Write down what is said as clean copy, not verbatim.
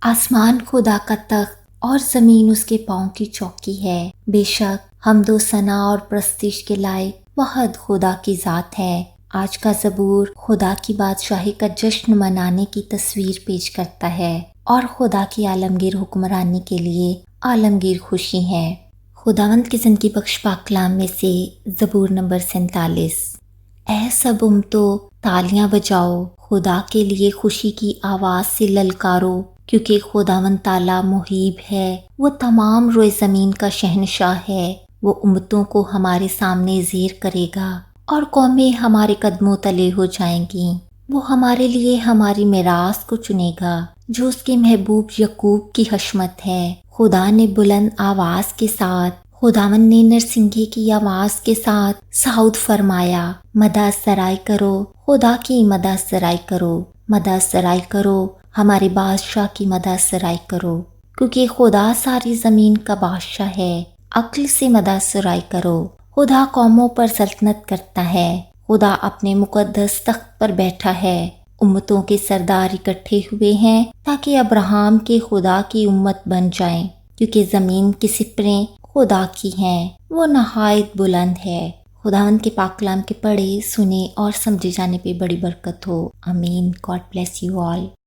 آسمان خدا کا تخت اور زمین اس کے پاؤں کی چوکی ہے۔ بے شک حمد و ثنا اور پرستش کے لائق واحد خدا کی ذات ہے۔ آج کا زبور خدا کی بادشاہی کا جشن منانے کی تصویر پیش کرتا ہے اور خدا کی عالمگیر حکمرانی کے لیے عالمگیر خوشی ہے۔ خداوند کی زندگی بخش پاک کلام میں سے زبور نمبر 47۔ اے سب امتوں تالیاں بجاؤ، خدا کے لیے خوشی کی آواز سے للکارو، کیونکہ خداوند تعالیٰ محیب ہے، وہ تمام روئے زمین کا شہنشاہ ہے۔ وہ امتوں کو ہمارے سامنے زیر کرے گا اور قومیں ہمارے قدموں تلے ہو جائیں گی۔ وہ ہمارے لیے ہماری میراث کو چنے گا جو اس کے محبوب یعقوب کی حشمت ہے۔ خدا نے بلند آواز کے ساتھ، خداوند نے نرسنگی کی آواز کے ساتھ صعود فرمایا، مدح سرائی کرو، خدا کی مدح سرائی کرو، مدح سرائی کرو، ہمارے بادشاہ کی مدح سرائی کرو، کیونکہ خدا ساری زمین کا بادشاہ ہے۔ عقل سے مدح سرائی کرو، خدا قوموں پر سلطنت کرتا ہے، خدا اپنے مقدس تخت پر بیٹھا ہے۔ امتوں کے سردار اکٹھے ہوئے ہیں تاکہ ابراہیم کے خدا کی امت بن جائیں، کیونکہ زمین کی سپریں خدا کی ہیں، وہ نہایت بلند ہے۔ خداوند کے پاک کلام کے پڑھے، سنے اور سمجھے جانے پہ بڑی برکت ہو۔ آمین۔ God bless you all.